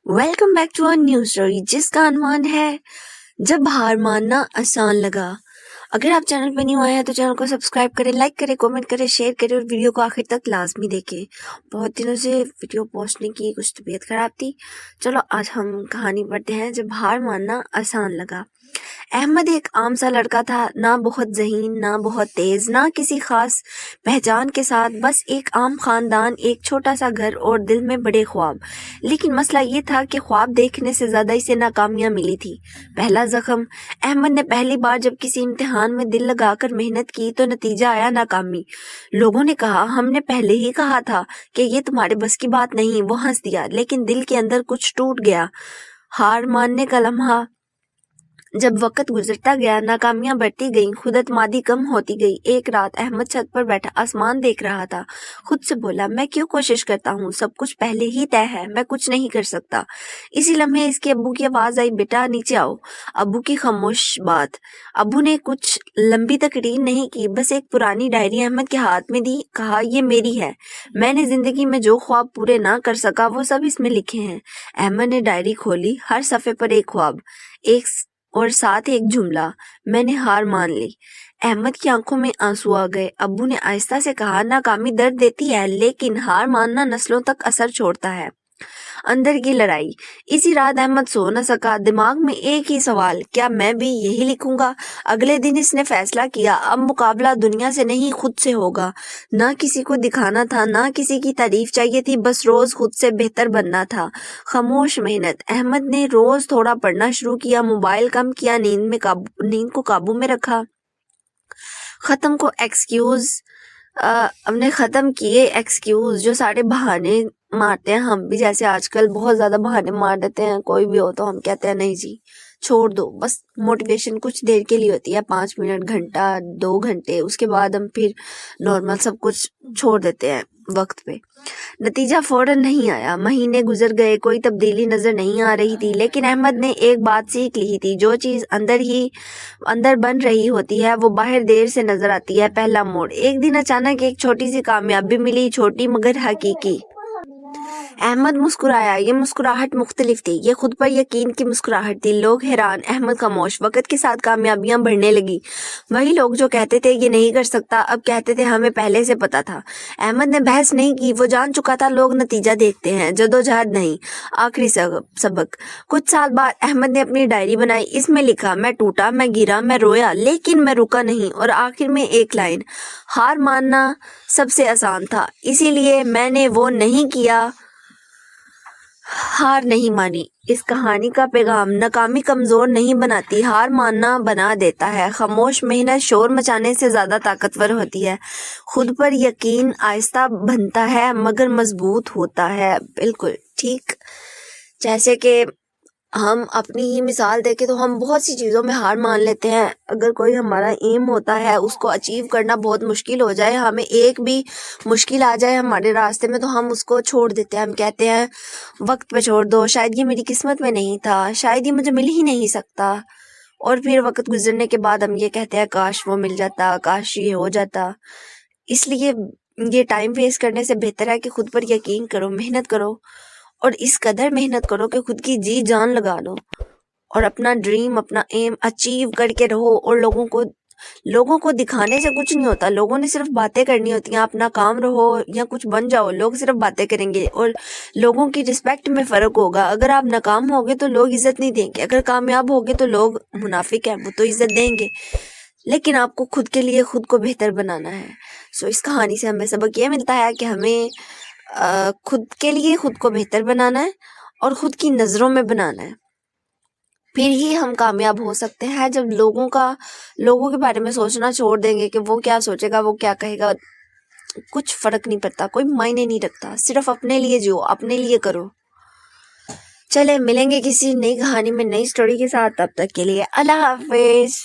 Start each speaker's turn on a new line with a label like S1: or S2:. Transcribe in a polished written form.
S1: Welcome back to a new story जिसका अनुमान है जब हार मानना आसान लगा। अगर आप चैनल पर नहीं आए हैं तो चैनल को सब्सक्राइब करें, लाइक करें, कमेंट करें, शेयर करें और वीडियो को आखिर तक लाजमी देखें। बहुत दिनों से वीडियो पोस्ट नहीं की, कुछ तबीयत खराब थी। चलो आज हम कहानी पढ़ते हैं जब हार मानना आसान लगा। अहमद एक आम सा लड़का था, ना बहुत ज़हीन, ना बहुत तेज, ना किसी खास पहचान के साथ, बस एक आम खानदान, एक छोटा सा घर और दिल में बड़े ख्वाब। लेकिन मसला ये था कि ख्वाब देखने से ज़्यादा इसे नाकामियाँ मिली थी। पहला जख्म, अहमद ने पहली बार जब किसी इम्तिहान में दिल लगाकर मेहनत की तो नतीजा आया नाकामी। लोगों ने कहा, हमने पहले ही कहा था कि ये तुम्हारे बस की बात नहीं। वो हंस दिया, लेकिन दिल के अंदर कुछ टूट गया। हार मानने का लम्हा। जब वक्त गुजरता गया, नाकामियां बढ़ती गईं, खुदएतमादी कम होती गई। एक रात अहमद छत पर बैठा आसमान देख रहा था। खुद से बोला, मैं क्यों कोशिश करता हूँ, सब कुछ पहले ही तय है, मैं कुछ नहीं कर सकता। इसी लम्हे इसके अब्बू की आवाज आई, बेटा नीचे आओ। अब्बू की खामोश बात। अब्बू ने कुछ लंबी तकरीर नहीं की, बस एक पुरानी डायरी अहमद के हाथ में दी। कहा, ये मेरी है, मैंने जिंदगी में जो ख्वाब पूरे ना कर सका वो सब इसमें लिखे हैं। अहमद ने डायरी खोली, हर सफ़े पर एक ख्वाब, एक और साथ एक जुमला, मैंने हार मान ली। अहमद की आंखों में आंसू आ गए। अब्बू ने आहिस्ता से कहा, नाकामी दर्द देती है, लेकिन हार मानना नस्लों तक असर छोड़ता है। अंदर की लड़ाई। इसी रात अहमद सो न सका, दिमाग में एक ही सवाल, क्या मैं भी यही लिखूंगा। अगले दिन इसने फैसला किया, अब मुकाबला दुनिया से नहीं खुद से होगा। ना किसी को दिखाना था, ना किसी की तारीफ चाहिए थी, बस रोज खुद से बेहतर बनना था। खामोश मेहनत। अहमद ने रोज थोड़ा पढ़ना शुरू किया, मोबाइल कम किया, नींद को काबू में रखा। खत्म को एक्सक्यूज हमने ख़त्म किए एक्सक्यूज, जो सारे बहाने मारते हैं हम भी, जैसे आजकल बहुत ज़्यादा बहाने मार देते हैं। कोई भी हो तो हम कहते हैं नहीं जी छोड़ दो, बस मोटिवेशन कुछ देर के लिए होती है, 5 मिनट, घंटा, 2 घंटे, उसके बाद हम फिर नॉर्मल सब कुछ छोड़ देते हैं वक्त पे। नतीजा फौरन नहीं आया, महीने गुजर गए, कोई तब्दीली नजर नहीं आ रही थी। लेकिन अहमद ने एक बात सीख ली थी, जो चीज़ अंदर बन रही होती है वो बाहर देर से नजर आती है। पहला मोड़। एक दिन अचानक एक छोटी सी कामयाबी मिली, छोटी मगर हकीकी। अहमद मुस्कुराया। ये मुस्कुराहट मुख्तलिफ थी, ये खुद पर यकीन की मुस्कुराहट थी। लोग हैरान, अहमद खामोश। वक्त के साथ कामयाबियां बढ़ने लगी। वही लोग जो कहते थे ये नहीं कर सकता, अब कहते थे हमें पहले से पता था। अहमद ने बहस नहीं की, वो जान चुका था लोग नतीजा देखते हैं, जद्दोजहद नहीं। आखिरी सबक। कुछ साल बाद अहमद ने अपनी डायरी बनाई, इसमें लिखा, मैं टूटा, मैं गिरा, मैं रोया, लेकिन मैं रुका नहीं। और आखिर में एक लाइन, हार मानना सबसे आसान था, इसीलिए मैंने वो नहीं किया, हार नहीं मानी। इस कहानी का पैगाम, नाकामी कमजोर नहीं बनाती, हार मानना बना देता है। खामोश मेहनत शोर मचाने से ज्यादा ताकतवर होती है। खुद पर यकीन आहिस्ता बनता है मगर मजबूत होता है। बिल्कुल ठीक। जैसे कि हम अपनी ही मिसाल देखें तो हम बहुत सी चीज़ों में हार मान लेते हैं। अगर कोई हमारा एम होता है, उसको अचीव करना बहुत मुश्किल हो जाए, हमें एक भी मुश्किल आ जाए हमारे रास्ते में, तो हम उसको छोड़ देते हैं। हम कहते हैं वक्त पे छोड़ दो, शायद ये मेरी किस्मत में नहीं था, शायद ये मुझे मिल ही नहीं सकता। और फिर वक्त गुजरने के बाद हम ये कहते हैं, काश वो मिल जाता, काश ये हो जाता। इसलिए ये टाइम वेस्ट करने से बेहतर है कि खुद पर यकीन करो, मेहनत करो, और इस कदर मेहनत करो कि खुद की जी जान लगा लो और अपना ड्रीम, अपना एम अचीव करके रहो। और लोगों को दिखाने से कुछ नहीं होता, लोगों ने सिर्फ बातें करनी होती हैं। अपना काम रहो या कुछ बन जाओ, लोग सिर्फ बातें करेंगे और लोगों की रिस्पेक्ट में फ़र्क होगा। अगर आप नाकाम होगे तो लोग इज्जत नहीं देंगे, अगर कामयाब होगे तो लोग मुनाफिक हैं, वो तो इज्जत देंगे। लेकिन आपको खुद के लिए खुद को बेहतर बनाना है। सो इस कहानी से हमें सबक ये मिलता है कि हमें खुद के लिए खुद को बेहतर बनाना है और खुद की नज़रों में बनाना है, फिर ही हम कामयाब हो सकते हैं। जब लोगों के बारे में सोचना छोड़ देंगे कि वो क्या सोचेगा, वो क्या कहेगा, कुछ फर्क नहीं पड़ता, कोई मायने नहीं रखता। सिर्फ अपने लिए जियो, अपने लिए करो। चले मिलेंगे किसी नई कहानी में, नई स्टोरी के साथ। तब तक के लिए अल्लाह हाफिज।